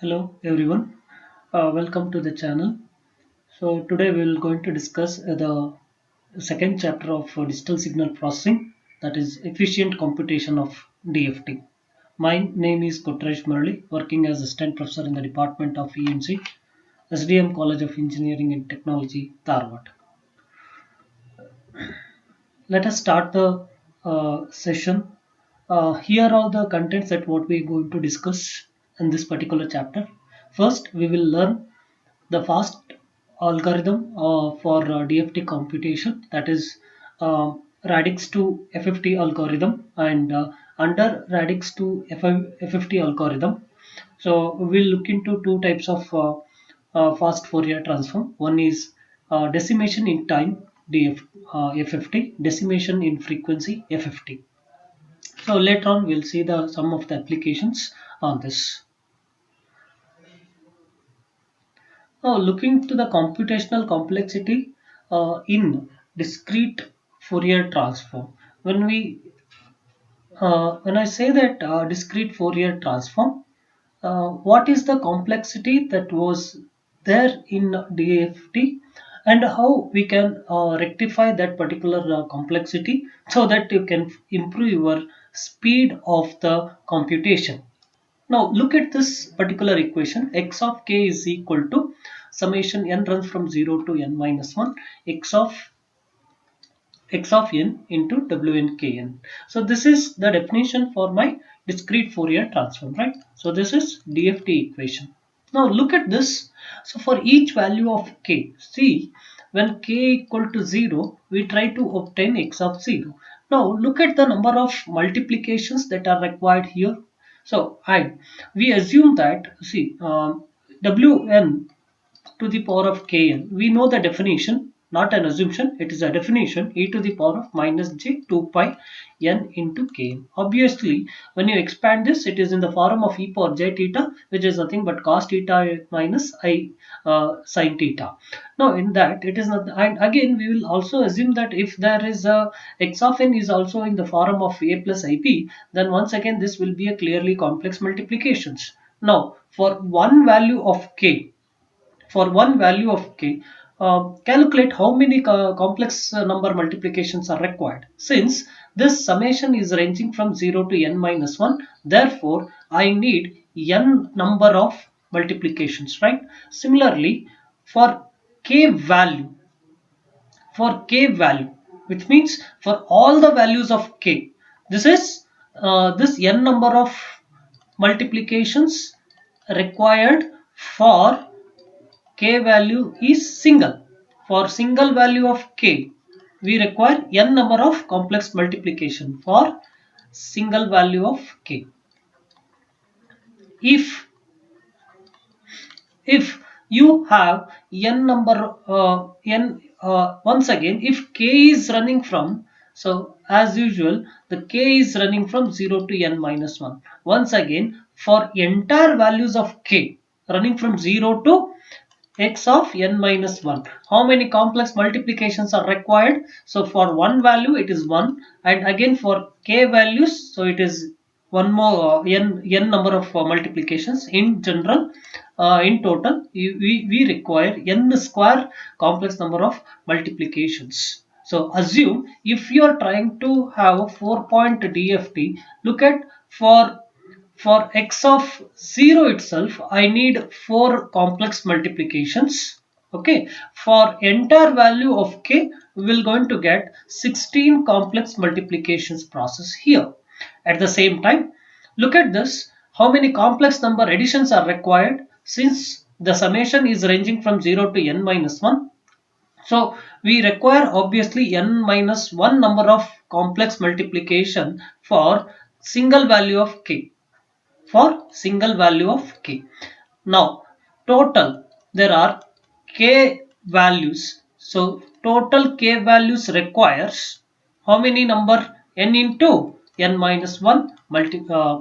Hello everyone, welcome to the channel. So today we will going to discuss the second chapter of digital signal processing, that is efficient computation of DFT. My name is Kotresh Murali, working as assistant professor in the Department of EMC, SDM College of Engineering and Technology, Dharwad. Let us start the session. Here are the contents that what we are going to discuss in this particular chapter. First, we will learn the fast algorithm for DFT computation, that is radix to FFT algorithm, and under radix to FFT algorithm. So we'll look into two types of fast Fourier transform. One is decimation in time FFT, decimation in frequency FFT. So later on we'll see the some of the applications on this. Now, looking to the computational complexity in discrete Fourier transform. When I say that discrete Fourier transform, what is the complexity that was there in DFT, and how we can rectify that particular complexity so that you can improve your speed of the computation. Now look at this particular equation. X of k is equal to summation n runs from 0 to n minus 1 x of n into wn kn. So this is the definition for my discrete Fourier transform, right? So this is DFT equation. Now look at this. So for each value of k, see, when k equal to 0, we try to obtain x of 0. Now look at the number of multiplications that are required here. So we assume that, see, wn to the power of kn. We know the definition, not an assumption, it is a definition, e to the power of minus j 2 pi n into kn. Obviously, when you expand this, it is in the form of e power j theta, which is nothing but cos theta minus I sin theta. Now, in that, it is not, and again, we will also assume that if there is a x of n is also in the form of a plus ip, then once again, this will be a clearly complex multiplications. Now, for one value of k, calculate how many complex number multiplications are required. Since this summation is ranging from 0 to n minus 1, therefore I need n number of multiplications, right? Similarly, for k value, which means for all the values of k, this is this n number of multiplications required for k value is single. For single value of k, we require n number of complex multiplication for single value of k. If you have n number once again, if k is running from, so as usual, the k is running from 0 to n minus 1. Once again, for entire values of k running from 0 to x of n minus 1, how many complex multiplications are required? So for one value it is 1, and again for k values, so it is one more n number of multiplications. In general, in total we require n square complex number of multiplications. So assume if you are trying to have a 4-point DFT, look at, for x of 0 itself, I need 4 complex multiplications. Okay, for entire value of k, we will going to get 16 complex multiplications process here. At the same time, look at this, how many complex number additions are required, since the summation is ranging from 0 to n minus 1. So we require obviously n minus 1 number of complex multiplication for single value of k. Now total, there are k values. So total k values requires how many number? N into n minus 1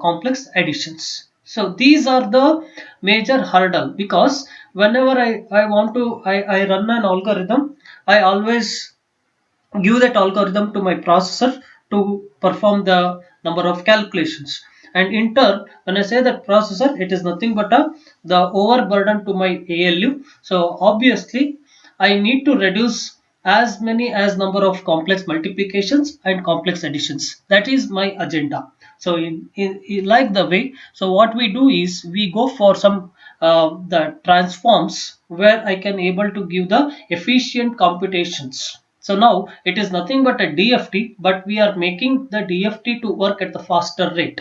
complex additions. So these are the major hurdle, because whenever I want to I run an algorithm, I always give that algorithm to my processor to perform the number of calculations. and in turn when I say that processor, it is nothing but the overburden to my ALU. So obviously I need to reduce as many as number of complex multiplications and complex additions. That is my agenda. So in like the way, so what we do is we go for some the transforms where I can able to give the efficient computations. So now it is nothing but a DFT, but we are making the DFT to work at the faster rate.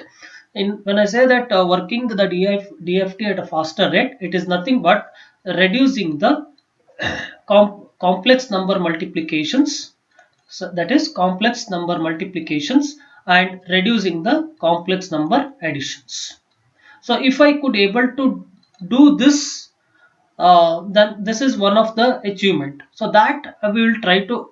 When I say that working the DFT at a faster rate, it is nothing but reducing the complex number multiplications. So that is complex number multiplications and reducing the complex number additions. So if I could able to do this, then this is one of the achievement. So that we will try to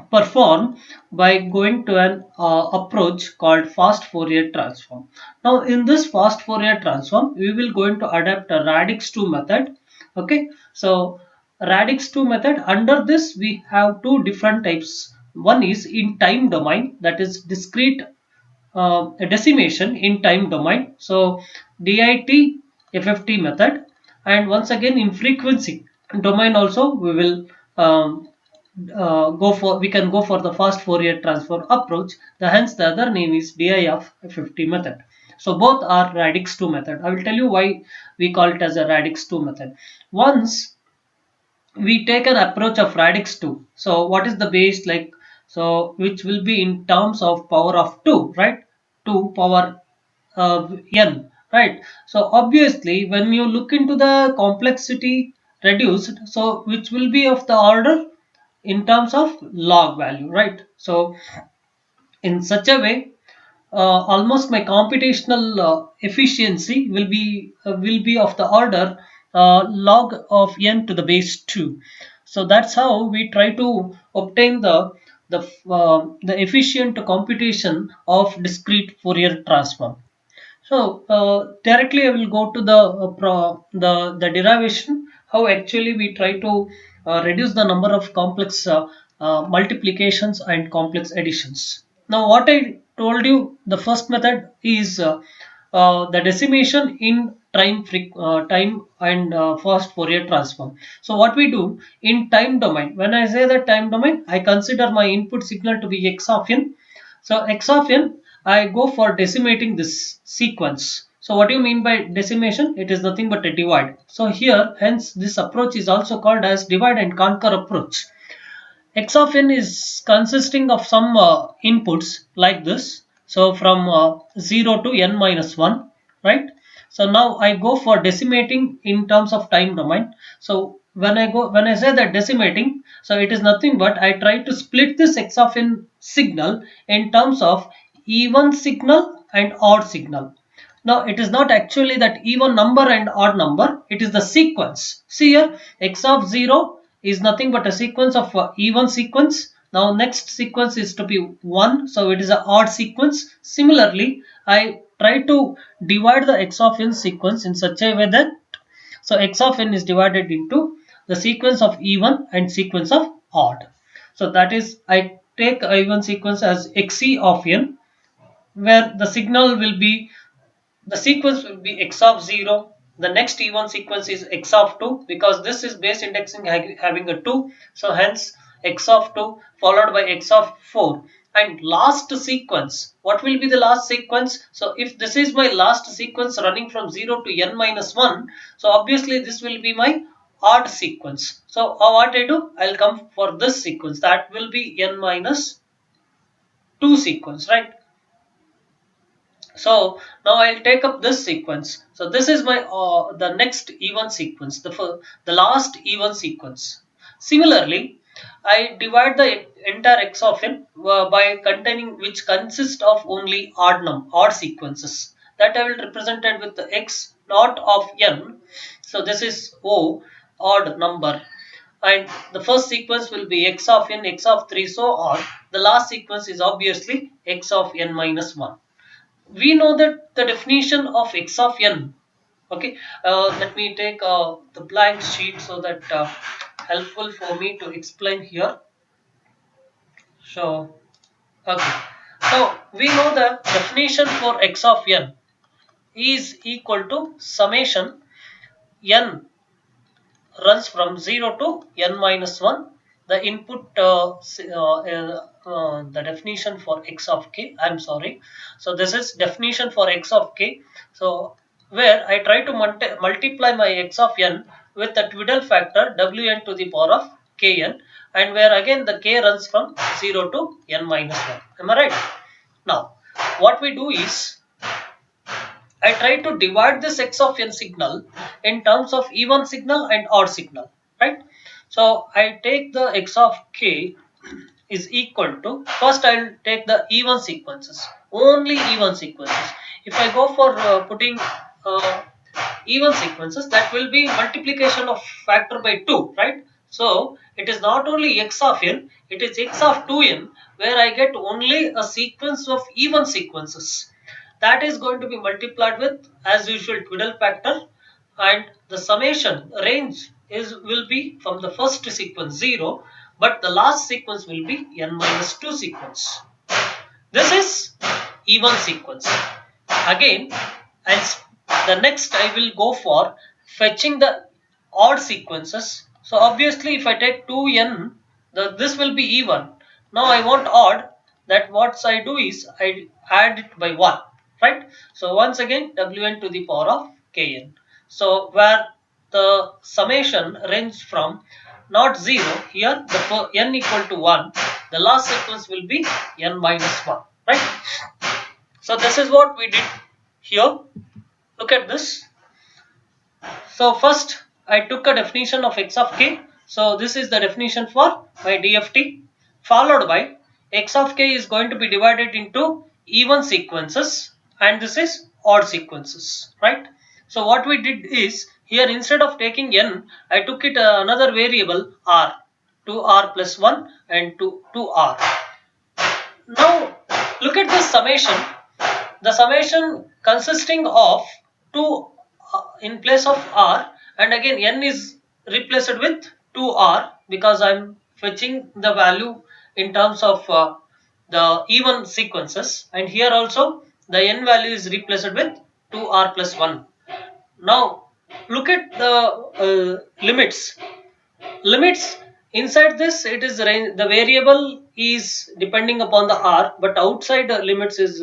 perform by going to an approach called fast Fourier transform. Now in this fast Fourier transform, we will going to adapt a radix 2 method. Okay, so radix 2 method, under this we have two different types. One is in time domain, that is discrete decimation in time domain. So DIT FFT method, and once again in frequency domain also we will we can go for the fast Fourier transform approach. Hence the other name is DIF FFT method. So both are radix 2 method. I will tell you why we call it as a radix 2 method. Once we take an approach of radix 2, so what is the base like, so which will be in terms of power of 2, right? 2 power n, right? So obviously when you look into the complexity reduced, so which will be of the order in terms of log value, right? So in such a way, almost my computational efficiency will be of the order log of n to the base 2. So that's how we try to obtain the efficient computation of discrete Fourier transform. So directly I will go to the derivation, how actually we try to reduce the number of complex multiplications and complex additions. Now what I told you, the first method is the decimation in time and fast Fourier transform. So what we do in time domain, when I say that time domain, I consider my input signal to be x of n. So x of n, I go for decimating this sequence. So what do you mean by decimation? It is nothing but a divide. So here, hence this approach is also called as divide and conquer approach. X of n is consisting of some inputs like this. So from 0 to n minus 1, right? So now I go for decimating in terms of time domain. So when I say that decimating, so it is nothing but I try to split this x of n signal in terms of even signal and odd signal. Now it is not actually that even number and odd number, it is the sequence. See here, x of 0 is nothing but a sequence of even sequence. Now next sequence is to be 1, so it is an odd sequence. Similarly, I try to divide the x of n sequence in such a way that, so x of n is divided into the sequence of even and sequence of odd. So that is, I take a even sequence as xe of n, where the signal will be, the sequence will be x of 0. The next even sequence is x of 2, because this is base indexing having a 2. So hence x of 2 followed by x of 4. And last sequence, what will be the last sequence? So if this is my last sequence running from 0 to n minus 1, so obviously this will be my odd sequence. So what I do, I'll come for this sequence, that will be n minus 2 sequence, right? So now I'll take up this sequence. So this is my the next even sequence, the last even sequence. Similarly, I divide the entire x of n by containing, which consists of only odd sequences, that I will represent it with the x naught of n. So this is O, odd number, and the first sequence will be x of n, x of 3, so on. The last sequence is obviously x of n minus 1. We know that the definition of x of n. Okay, let me take the blank sheet so that helpful for me to explain here. So okay, So we know the definition for x of n is equal to summation n runs from 0 to n minus 1. The input, the definition for x of k, I'm sorry. So this is definition for x of k. So where I try to multiply my x of n with the twiddle factor wn to the power of kn, and where again the k runs from 0 to n minus 1. Am I right? Now, what we do is I try to divide this x of n signal in terms of even signal and odd signal, right? So I take the x of k is equal to, first I'll take the even sequences, only even sequences. If I go for putting even sequences, that will be multiplication of factor by 2, right? So it is not only x of n, it is x of 2n, where I get only a sequence of even sequences. That is going to be multiplied with, as usual, twiddle factor, and the summation range is will be from the first sequence 0, but the last sequence will be n minus 2 sequence. This is even sequence. Again, and the next I will go for fetching the odd sequences. So obviously if I take 2n, this will be even. Now I want odd, that what I do is I add it by 1, right? So once again wn to the power of kn. So where the summation ranges from not 0, here the n equal to 1, the last sequence will be n minus 1, right? So this is what we did here. Look at this. So first I took a definition of x of k. So this is the definition for my DFT, followed by x of k is going to be divided into even sequences and this is odd sequences, right? So what we did is, here instead of taking n, I took it another variable r, 2r plus 1 and 2r. Now look at this summation. The summation consisting of 2 in place of r, and again n is replaced with 2r because I'm fetching the value in terms of the even sequences, and here also the n value is replaced with 2r plus 1. Now look at the limits. Inside this, it is the variable is depending upon the r, but outside the limits is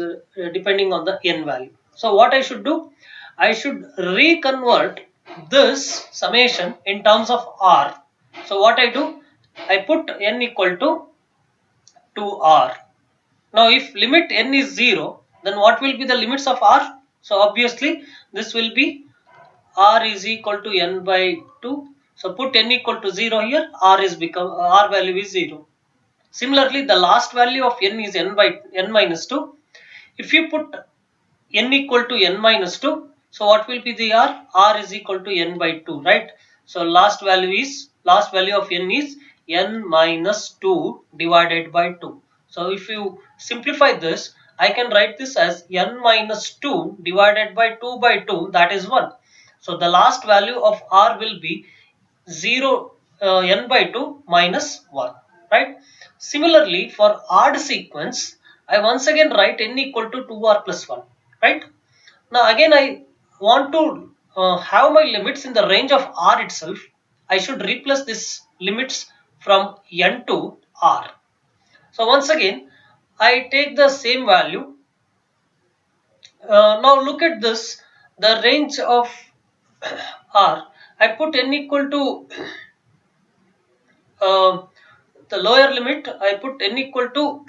depending on the n value. So what I should do, I should reconvert this summation in terms of r. So what I do, I put n equal to 2r. Now if limit n is 0, then what will be the limits of r? So obviously this will be r is equal to n by 2. So put n equal to 0 here, r value is 0. Similarly, the last value of n is n by n minus 2. If you put n equal to n minus 2, so what will be the r? R is equal to n by 2, right? So last value of n is n minus 2 divided by 2. So if you simplify this, I can write this as n minus 2 divided by 2 by 2, that is 1. So the last value of r will be 0, n by 2 minus 1, right? Similarly, for odd sequence, I once again write n equal to 2r plus 1, right? Now again I want to have my limits in the range of r itself. I should replace this limits from n to r. So once again I take the same value. Now look at this, the range of r. I put n equal to the lower limit. I put n equal to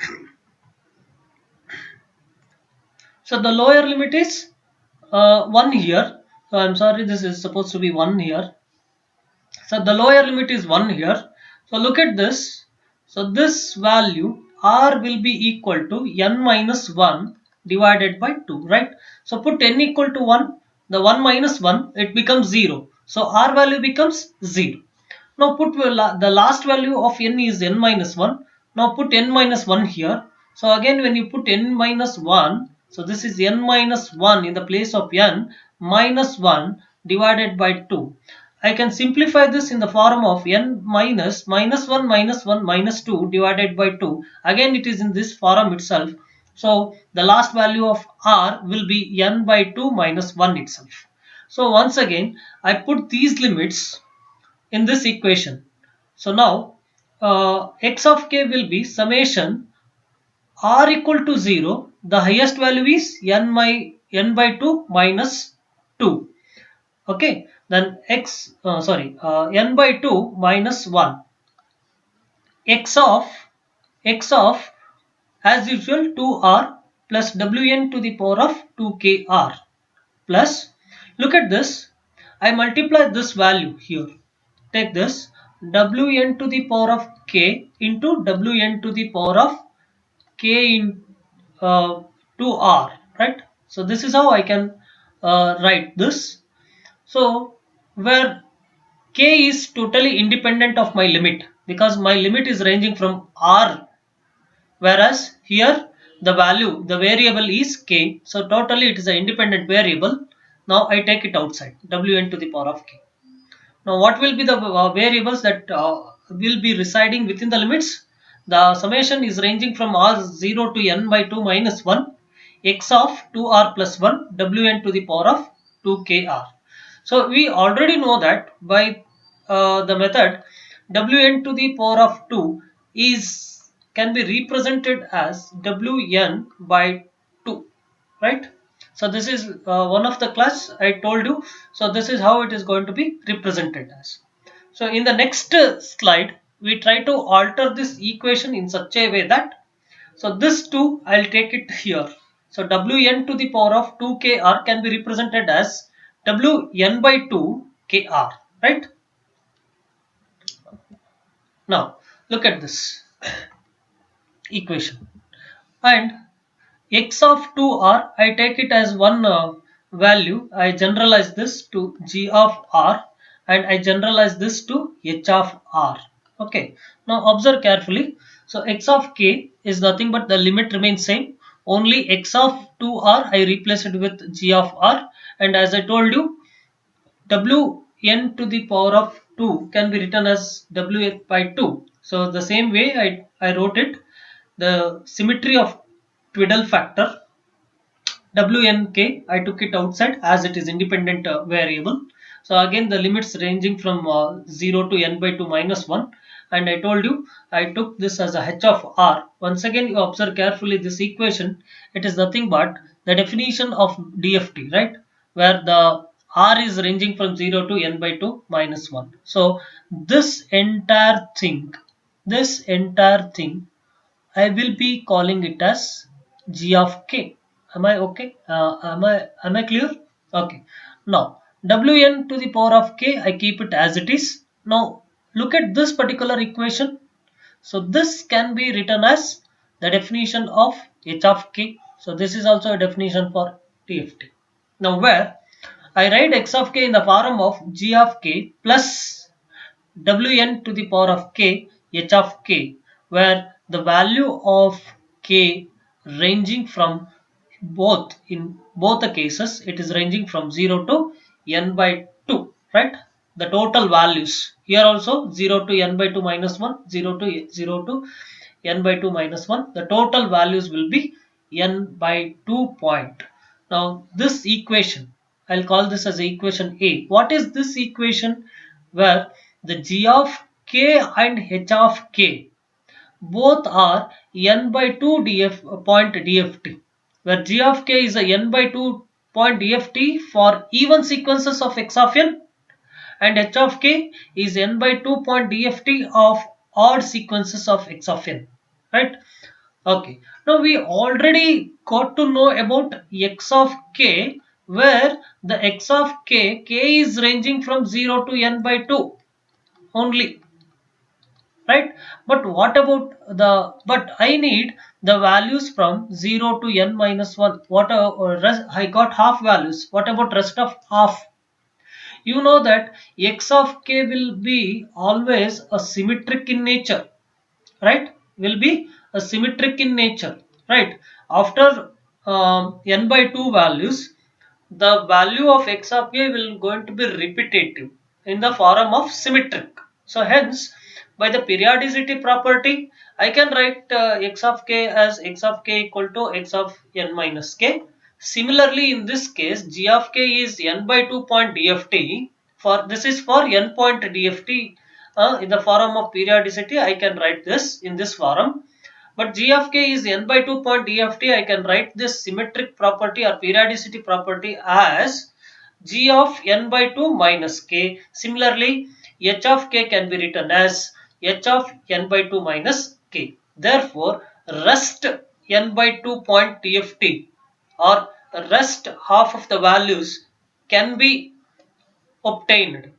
so the lower limit is 1 here. So I'm sorry, this is supposed to be 1 here. So the lower limit is 1 here. So look at this. So this value r will be equal to n minus 1 divided by 2, right? So put n equal to 1, the 1 minus 1, it becomes 0. So r value becomes 0. Now put the last value of n is n minus 1. Now put n minus 1 here. So again when you put n minus 1, so this is n minus 1 in the place of n minus 1 divided by 2. I can simplify this in the form of n minus 1 minus 1 minus 2 divided by 2. Again it is in this form itself. So the last value of r will be n by 2 minus 1 itself. So once again I put these limits in this equation. So now x of k will be summation r equal to 0. The highest value is n by 2 minus 2. Okay, then n by 2 minus 1. x of x of as usual 2r plus wn to the power of 2kr plus, look at this, I multiply this value here. Take this wn to the power of k into wn to the power of k in 2r, right? So this is how I can write this. So where k is totally independent of my limit, because my limit is ranging from r, whereas here the variable is k, so totally it is an independent variable. Now I take it outside, wn to the power of k. Now what will be the variables that will be residing within the limits? The summation is ranging from r0 to n by 2 minus 1, x of 2r plus 1, wn to the power of 2kr. So we already know that by the method wn to the power of 2 is can be represented as wn by 2, right? So this is one of the class I told you. So this is how it is going to be represented as. So in the next slide we try to alter this equation in such a way that, so this 2 I'll take it here. So wn to the power of 2kr can be represented as wn by 2 kr, right? Now look at this equation, and x of 2r I take it as one value. I generalize this to g of r and I generalize this to h of r. Okay, now observe carefully. So x of k is nothing but the limit remains same, only x of 2r I replace it with g of r, and as I told you wn to the power of 2 can be written as w by 2. So the same way I wrote it, the symmetry of twiddle factor wnk I took it outside as it is independent variable. So again the limits ranging from 0 to n by 2 minus 1, and I told you I took this as a h of r. Once again you observe carefully this equation, it is nothing but the definition of DFT, right, where the r is ranging from 0 to n by 2 minus 1. So this entire thing I will be calling it as g of k. Am I okay? Am I clear? Okay. Now wn to the power of k I keep it as it is. Now look at this particular equation. So this can be written as the definition of h of k. So this is also a definition for TFT. Now where I write x of k in the form of g of k plus wn to the power of k h of k, where the value of k ranging from in both the cases it is ranging from 0 to n by 2, right? The total values here also 0 to n by 2 minus 1, 0 to n by 2 minus 1, the total values will be n by 2 point. Now this equation, I'll call this as equation A. What is this equation? Where the g of k and h of k both are n by 2 point DFT, where g of k is a n by 2 point DFT for even sequences of x of n, and h of k is n by 2 point DFT of odd sequences of x of n, right? Okay, now we already got to know about x of k, where the x of k is ranging from 0 to n by 2 only, right? But what about but I need the values from 0 to n minus 1. What I got half values. What about rest of half? You know that x of k will be always a symmetric in nature, right? Will be a symmetric in nature, right? After n by 2 values, the value of x of k will going to be repetitive in the form of symmetric. So hence by the periodicity property, I can write x of k as x of k equal to x of n minus k. Similarly, in this case, g of k is n by 2 point dft. For this is for n point dft in the form of periodicity. I can write this in this form. But g of k is n by 2 point dft. I can write this symmetric property or periodicity property as g of n by 2 minus k. Similarly, h of k can be written as h of n by 2 minus k. Therefore, rest n by 2 point tft or rest half of the values can be obtained.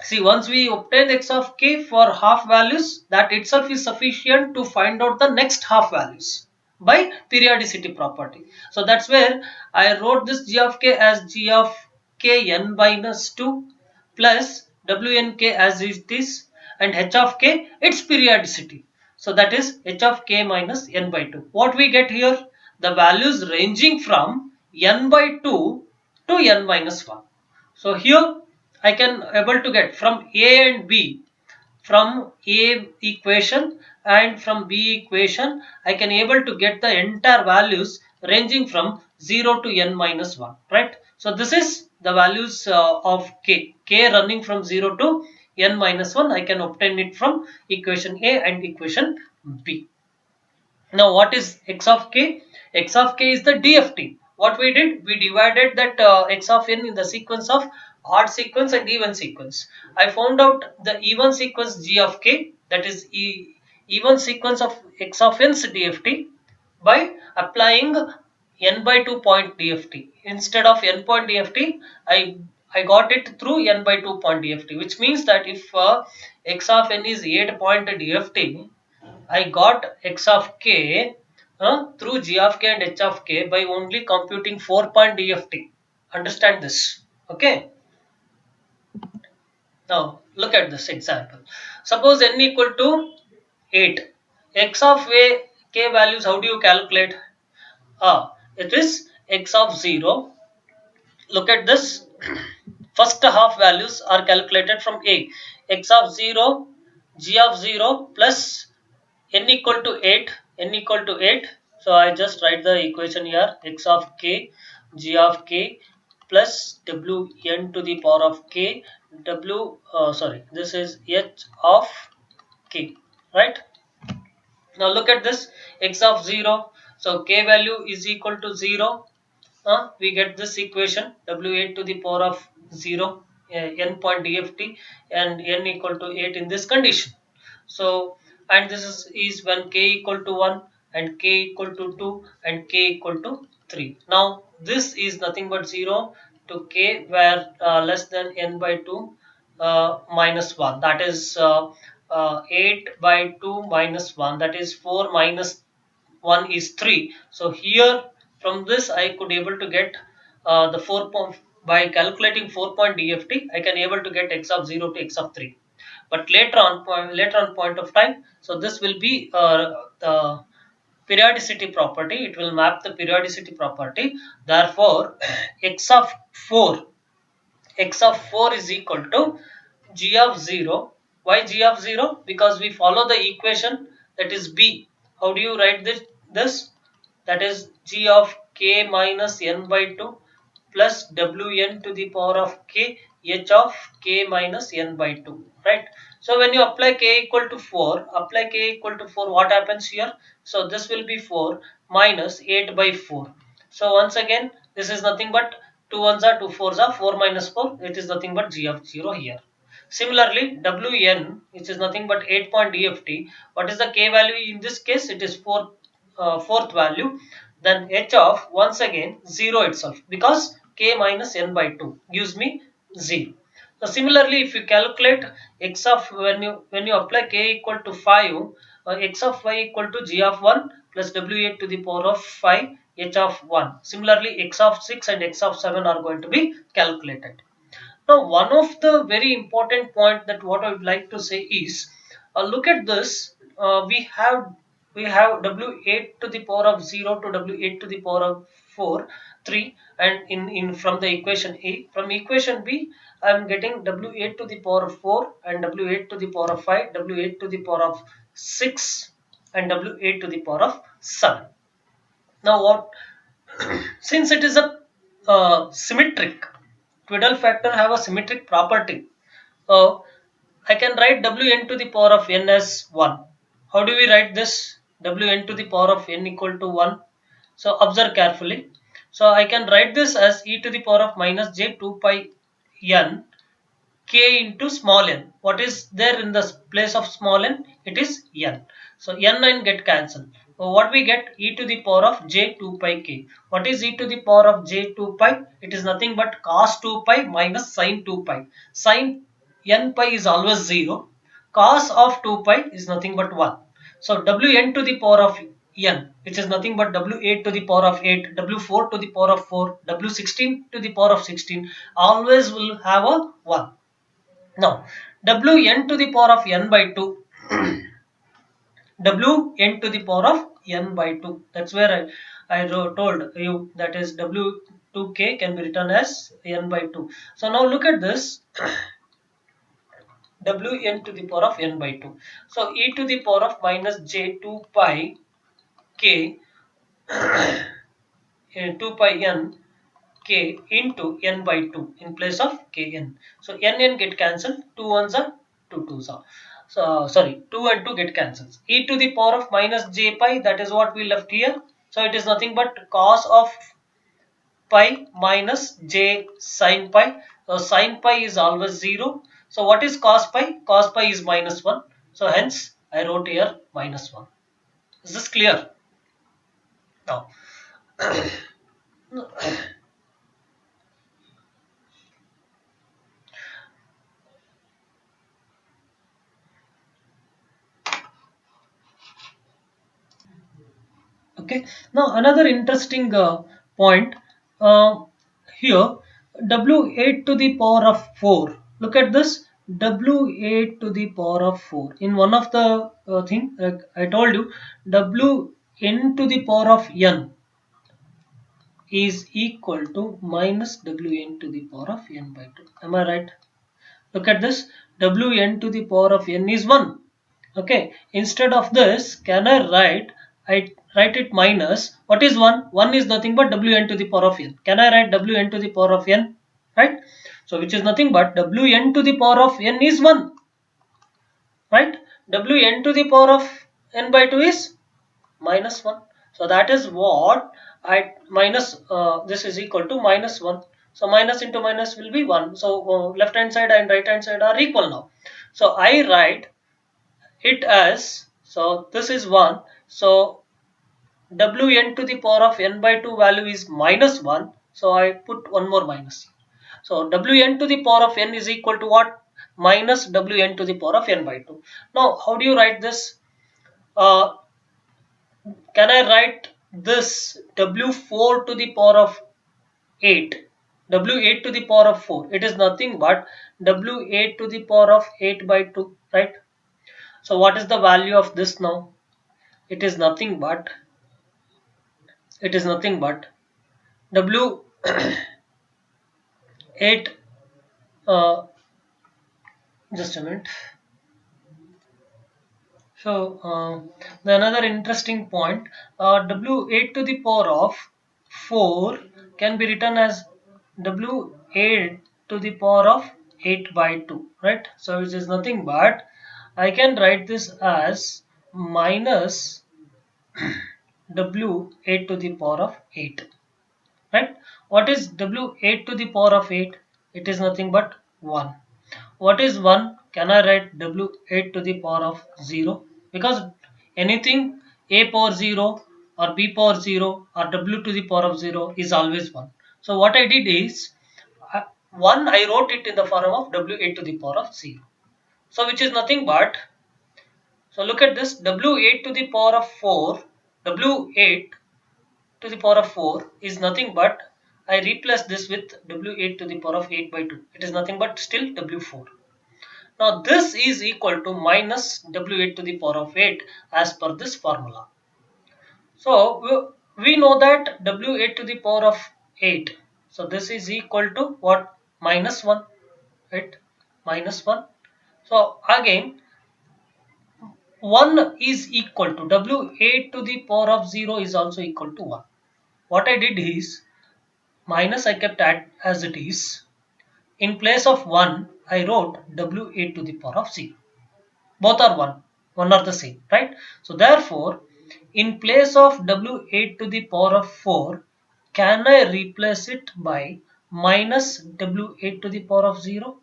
See, once we obtain x of k for half values, that itself is sufficient to find out the next half values by periodicity property. So that's where I wrote this g of k as g of k n minus 2 plus wnk as it is, and h of k its periodicity. So that is h of k minus n by 2. What we get here? The values ranging from n by 2 to n minus 1. So here I can able to get from A and B, from A equation and from B equation, I can able to get the entire values ranging from 0 to n minus 1, right? So this is the values of k running from 0 to n minus 1. I can obtain it from equation A and equation B. Now what is x of k? X of k is the DFT. What we did? We divided that x of n in the sequence of odd sequence and even sequence. I found out the even sequence g of k, that is even sequence of x of n's DFT, by applying n by 2 point DFT. Instead of n point DFT, I got it through n by 2 point DFT, which means that if x of n is 8 point DFT, I got x of k through g of k and h of k by only computing 4 point DFT. Understand this? Okay. Now look at this example. Suppose n equal to 8. X of k values, how do you calculate? It is x of 0. Look at this. First half values are calculated from A. X of 0, g of 0 plus n equal to 8, n equal to 8. So I just write the equation here, x of k, g of k plus w n to the power of k, this is h of k, right? Now look at this, x of 0, so k value is equal to 0. We get this equation, w8 to the power of 0, n point dft, and n equal to 8 in this condition. So, and this is when k equal to 1 and k equal to 2 and k equal to 3. Now this is nothing but 0 to k where less than n by 2 minus 1, that is 8 by 2 minus 1, that is 4 minus 1 is 3. So here from this I could able to get the 4 point, by calculating 4 point DFT I can able to get x of 0 to x of 3. But later on point of time, so this will be the periodicity property, it will map the periodicity property. Therefore x of 4, x of 4 is equal to g of 0. Why g of 0? Because we follow the equation, that is B. How do you write this? That is g of k minus n by 2 plus wn to the power of k, h of k minus n by 2, right? So when you apply k equal to 4, what happens here? So this will be 4 minus 8 by 4. So once again, this is nothing but 2 ones are 2 fours are 4 minus 4, it is nothing but g of 0 here. Similarly, wn, which is nothing but 8 point dft, what is the k value in this case? It is 4, fourth value. Then h of, once again, 0 itself, because k minus n by 2 gives me 0. So similarly, if you calculate x of, when you apply k equal to 5, x of y equal to g of 1 plus w8 to the power of 5, h of 1. Similarly, x of 6 and x of 7 are going to be calculated. Now, one of the very important point that what I would like to say is, look at this. We have w8 to the power of 0 to w8 to the power of 4. 3, and in from the equation A, from equation B I am getting W8 to the power of 4 and W8 to the power of 5, W8 to the power of 6 and W8 to the power of 7. Now what, since it is a symmetric, Twiddle factor have a symmetric property. I can write Wn to the power of n as 1. How do we write this? Wn to the power of n equal to 1. So observe carefully. So I can write this as e to the power of minus j 2 pi n k into small n. What is there in the place of small n? It is n. So n and get cancelled. So what we get? E to the power of j 2 pi k. What is e to the power of j 2 pi? It is nothing but cos 2 pi minus sin 2 pi. Sin n pi is always 0. Cos of 2 pi is nothing but 1. So Wn to the power of n, which is nothing but W8 to the power of 8, W4 to the power of 4, W16 to the power of 16, always will have a 1. Now, Wn to the power of n by 2, Wn to the power of n by 2. That's where I told you, that is W2k can be written as n by 2. So now look at this, Wn to the power of n by 2. So e to the power of minus j 2 pi k 2 pi n k into n by 2 in place of kn. So n get cancelled, 2 ones are 2 twos are. So sorry, 2 and 2 get cancelled. E to the power of minus j pi, that is what we left here. So it is nothing but cos of pi minus j sin pi. So sin pi is always 0. So what is cos pi? Cos pi is minus 1. So hence I wrote here minus 1. Is this clear? Now okay, now another interesting point uh, here, W8 to the power of 4. Look at this, W8 to the power of 4. In one of the thing, I told you, Wn to the power of n is equal to minus Wn to the power of n by 2. Am I right? Look at this, Wn to the power of n is 1. Okay, instead of this, can I write it minus, what is 1? 1 is nothing but Wn to the power of n. Can I write Wn to the power of n? Right? So which is nothing but Wn to the power of n is 1. Right? Wn to the power of n by 2 is minus 1. So that is what I minus, this is equal to minus 1. So minus into minus will be 1. So left hand side and right hand side are equal now. So I write it as, so this is 1. So Wn to the power of n by 2 value is minus 1. So I put one more minus. So Wn to the power of n is equal to what? Minus Wn to the power of n by 2. Now how do you write this? Can I write this W4 to the power of 8? W8 to the power of 4. It is nothing but W8 to the power of 8 by 2. Right? So what is the value of this now? It is nothing but W8, just a minute. So the another interesting point, W8 to the power of 4 can be written as W8 to the power of 8 by 2, right? So it is nothing but I can write this as minus W8 to the power of 8, right? What is W8 to the power of 8? It is nothing but 1. What is 1? Can I write W8 to the power of 0? Because anything A power 0 or B power 0 or W to the power of 0 is always 1. So what I did is, 1 I wrote it in the form of W8 to the power of 0. So which is nothing but, so look at this, W8 to the power of 4, W8 to the power of 4 is nothing but, I replace this with W8 to the power of 8 by 2. It is nothing but still W4. Now this is equal to minus W8 to the power of 8 as per this formula. So we know that W8 to the power of 8. So this is equal to what? Minus 1, right? Minus 1. So again 1 is equal to W8 to the power of 0 is also equal to 1. What I did is minus I kept as it is. In place of 1 I wrote W8 to the power of 0. Both are 1 are the same, right? So therefore in place of W8 to the power of 4, can I replace it by minus W8 to the power of 0?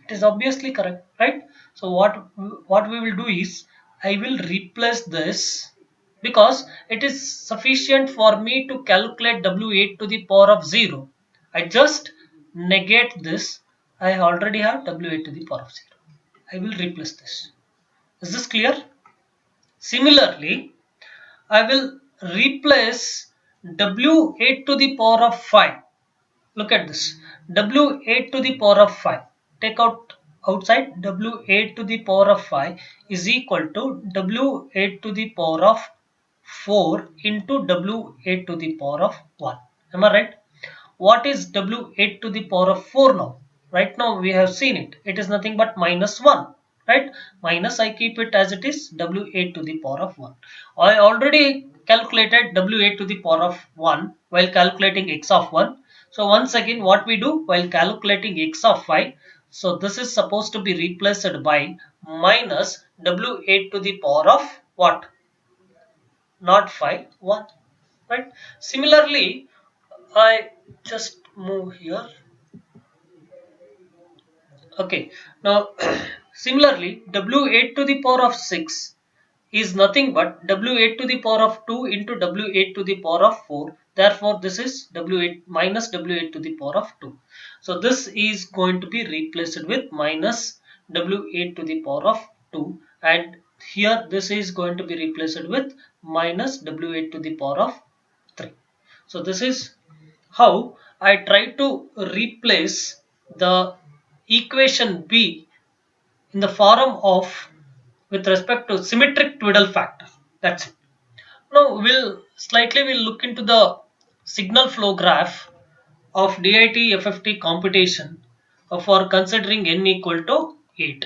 It is obviously correct, right? So what we will do is I will replace this, because it is sufficient for me to calculate W8 to the power of 0. I just negate this. I already have W8 to the power of 0. I will replace this. Is this clear? Similarly, I will replace W8 to the power of 5. Look at this. W8 to the power of 5. Take out outside. W8 to the power of 5 is equal to W8 to the power of 4 into W8 to the power of 1. Am I right? What is W8 to the power of 4 now? Right now we have seen it. It is nothing but minus 1. Right? Minus I keep it as it is, W8 to the power of 1. I already calculated W8 to the power of 1 while calculating x of 1. So once again what we do while calculating x of 5. So this is supposed to be replaced by minus W8 to the power of what? Not 5, 1. Right? Similarly, I just move here. Okay, now similarly W8 to the power of 6 is nothing but W8 to the power of 2 into W8 to the power of 4. Therefore this is W8 minus W8 to the power of 2. So this is going to be replaced with minus W8 to the power of 2, and here this is going to be replaced with minus W8 to the power of 3. So this is how I try to replace the equation B in the form of with respect to symmetric twiddle factor. That's it. Now we'll look into the signal flow graph of DIT FFT computation for considering n equal to 8.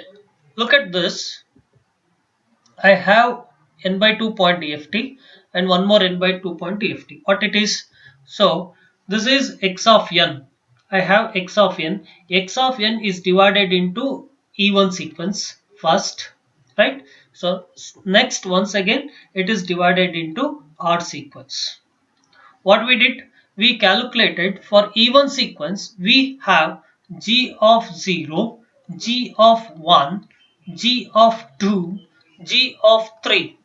Look at this. I have n by 2 point EFT and one more n by 2 point EFT. What it is? So this is x of n. I have x of n. X of n is divided into E1 sequence first, right? So next once again it is divided into R sequence. What we did? We calculated for E1 sequence we have g of 0, g of 1, g of 2, g of 3,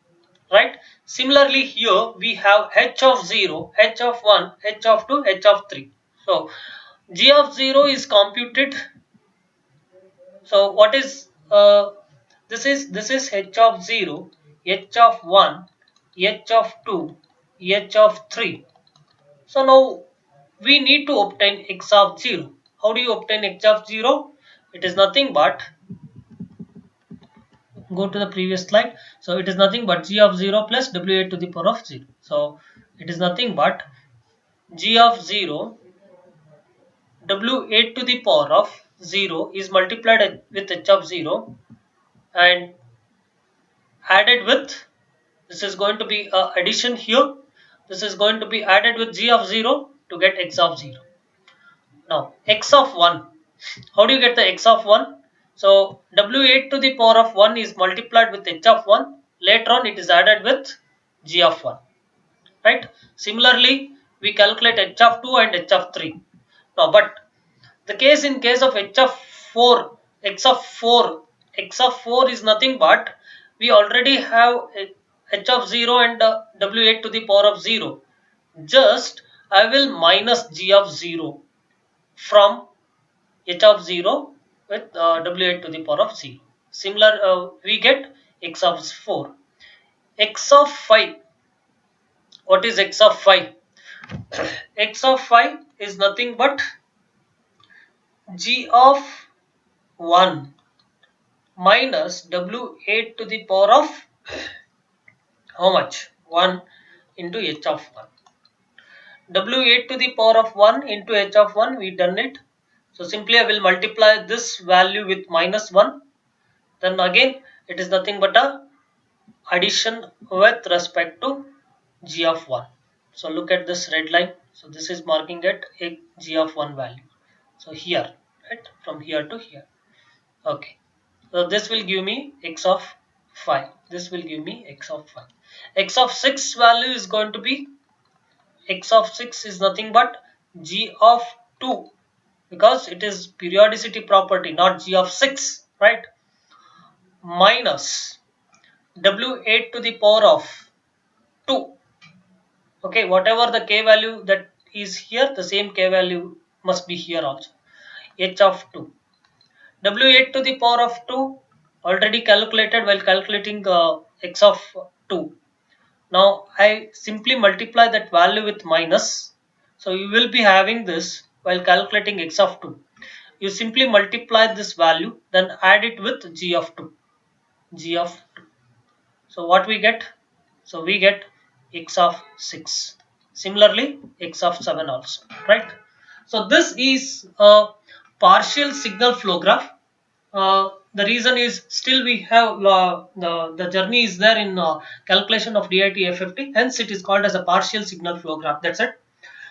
right? Similarly here we have h of 0, h of 1, h of 2, h of 3. So g of 0 is computed. So what is this is h of 0, h of 1, h of 2, h of 3. So now we need to obtain x of 0. How do you obtain x of 0? It is nothing but, go to the previous slide. So it is nothing but g of 0 plus w8 to the power of 0. So it is nothing but g of 0 w8 to the power of 0 is multiplied with h of 0 and added with, this is going to be addition here. This is going to be added with g of 0 to get x of 0. Now x of 1. How do you get the x of 1? So w8 to the power of 1 is multiplied with h of 1. Later on it is added with g of 1. Right? Similarly, we calculate h of 2 and h of 3. Now, but the case in case of h of 4, x of 4 is nothing but we already have h of 0 and w8 to the power of 0. Just I will minus g of 0 from h of 0 with w8 to the power of 0. Similar, we get x of 4. X of 5. What is x of 5? X of 5 is nothing but g of 1 minus w8 to the power of how much? 1 into h of 1. w8 to the power of 1 into h of 1, we done it. So simply I will multiply this value with minus 1. Then again it is nothing but a addition with respect to g of 1. So look at this red line. So this is marking at a g of 1 value. So here, right, from here to here. Okay. So this will give me x of 5. This will give me x of 5. X of 6 value is going to be, x of 6 is nothing but g of 2, because it is periodicity property, not g of 6, right? Minus w8 to the power of 2. Okay, whatever the k value that is here, the same k value must be here also. H of 2. W8 to the power of 2 already calculated while calculating x of 2. Now I simply multiply that value with minus. So you will be having this while calculating x of 2. You simply multiply this value, then add it with g of 2. G of 2. So what we get? So we get x of 6. Similarly, x of 7 also, right? So this is a partial signal flow graph. The reason is still we have the journey is there in calculation of DIT FFT, hence it is called as a partial signal flow graph. That's it.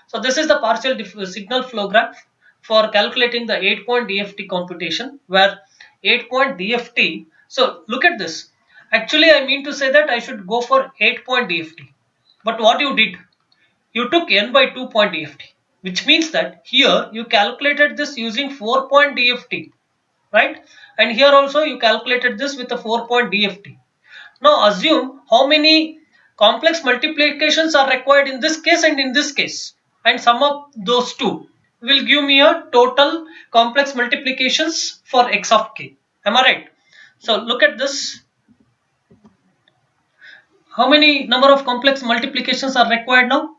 So this is the partial signal flow graph for calculating the 8-point DFT computation, where 8-point DFT. So look at this. Actually, I mean to say that I should go for 8-point DFT. But what you did, you took n by 2-point DFT, which means that here you calculated this using 4-point DFT, right? And here also you calculated this with a 4-point DFT. Now assume how many complex multiplications are required in this case and in this case, and sum up those two will give me a total complex multiplications for x of k. Am I right? So look at this. How many number of complex multiplications are required now?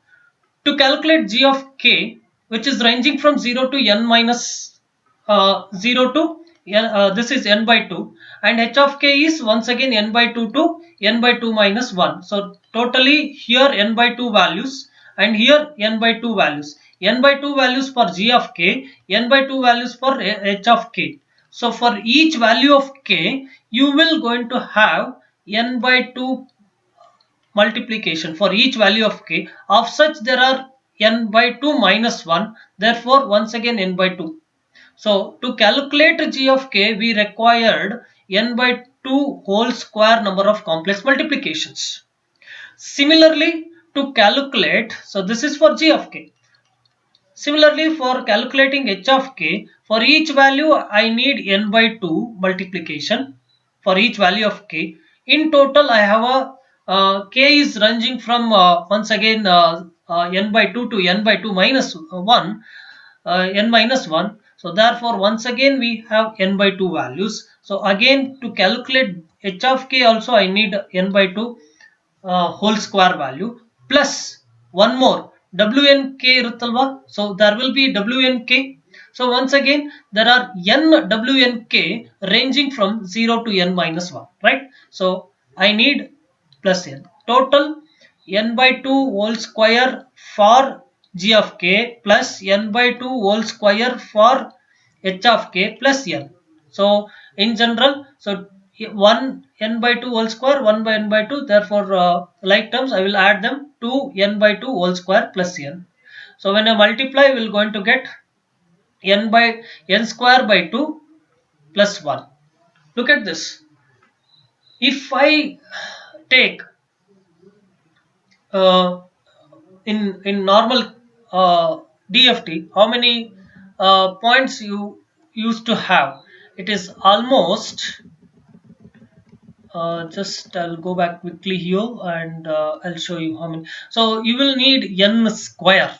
To calculate g of k, which is ranging from 0 to n minus 0 to n, this is n by 2, and h of k is once again n by 2 to n by 2 minus 1. So totally here n by 2 values and here n by 2 values. N by 2 values for g of k, n by 2 values for h of k. So for each value of k, you will going to have n by 2 multiplication for each value of k. Of such there are n by 2 minus 1, therefore once again n by 2. So to calculate g of k, we required n by 2 whole square number of complex multiplications. Similarly, to calculate, so this is for g of k. Similarly, for calculating h of k, for each value I need n by 2 multiplication for each value of k. In total, I have a k is ranging from once again n by 2 to n by 2 minus 1, n minus 1. So therefore, once again we have n by 2 values. So again, to calculate h of k also I need n by 2 whole square value plus one more wnk ಇರುತ್ತಲ್ವಾ. So there will be wnk. So once again there are n wnk ranging from 0 to n minus 1, right? So I need plus n. Total n by 2 whole square for g of k plus n by 2 whole square for h of k plus n. So in general, so 1 n by 2 whole square, 1 by n by 2, therefore like terms I will add them, 2 n by 2 whole square plus n. So when I multiply, we will going to get n by n square by 2 plus 1. Look at this. If I take uh, in normal DFT, how many points you used to have? It is almost just I'll go back quickly here and I'll show you how many. So you will need n square,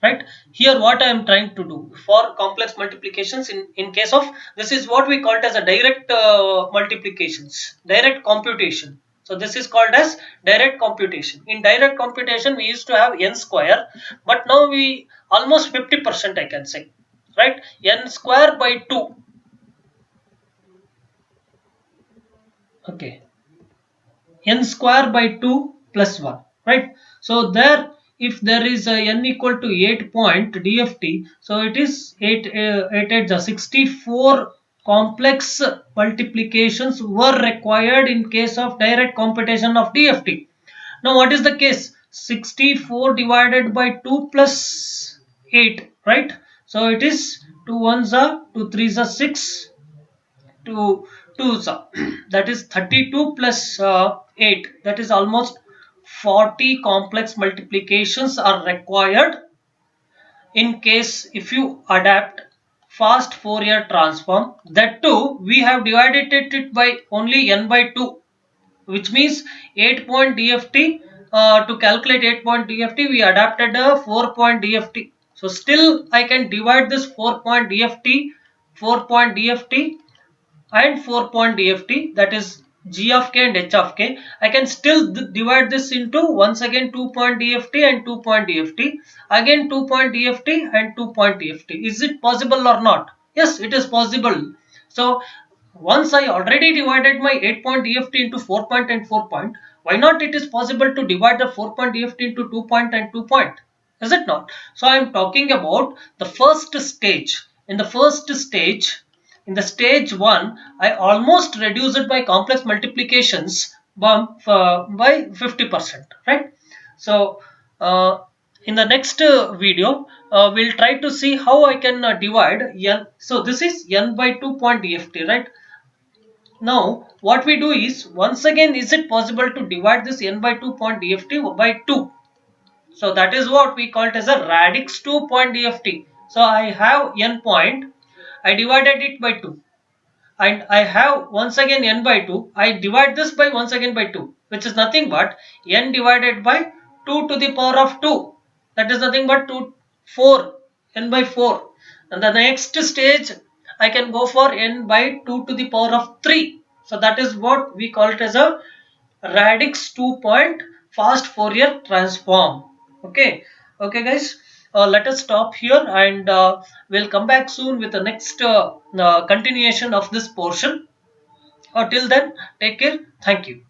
right? Here what I am trying to do for complex multiplications, in case of this is what we call it as a direct multiplications, direct computation. So this is called as direct computation. In direct computation we used to have n square, but now we almost 50% I can say, right? N square by 2. Okay, n square by 2 plus 1, right? So there if there is a n equal to 8 point DFT, so it is 8 the 64 complex multiplications were required in case of direct computation of DFT. Now what is the case? 64 divided by 2 plus 8, right? So it is 2 ones are 2 threes are 6, 2 twos are that is 32 plus 8, that is almost 40 complex multiplications are required in case if you adapt fast Fourier transform. That too we have divided it by only n by 2, which means 8 point DFT. To calculate 8 point DFT we adapted a 4 point DFT. So still I can divide this 4 point DFT, 4 point DFT and 4 point DFT, that is G of k and H of k. I can still divide this into once again 2 point DFT and 2 point DFT, again 2 point DFT and 2 point DFT. Is it possible or not? Yes, it is possible. So once I already divided my 8 point DFT into 4 point and 4 point, why not it is possible to divide the 4 point DFT into 2 point and 2 point? Is it not? So I am talking about the first stage. In the first stage, in the stage 1, I almost reduced my complex multiplications by 50%, right? So in the next video, we'll try to see how I can divide n. So this is n by 2 point DFT, right? Now what we do is, once again, is it possible to divide this n by 2 point DFT by 2? So that is what we call it as a radix 2 point DFT. So I have n point, I divided it by 2, and I have once again n by 2. I divide this by once again by 2, which is nothing but n divided by 2 to the power of 2. That is nothing but 4, n by 4. And the next stage I can go for n by 2 to the power of 3. So that is what we call it as a radix 2 point fast Fourier transform. Okay, okay guys, let us stop here, and we'll come back soon with the next continuation of this portion. Till then, take care. Thank you.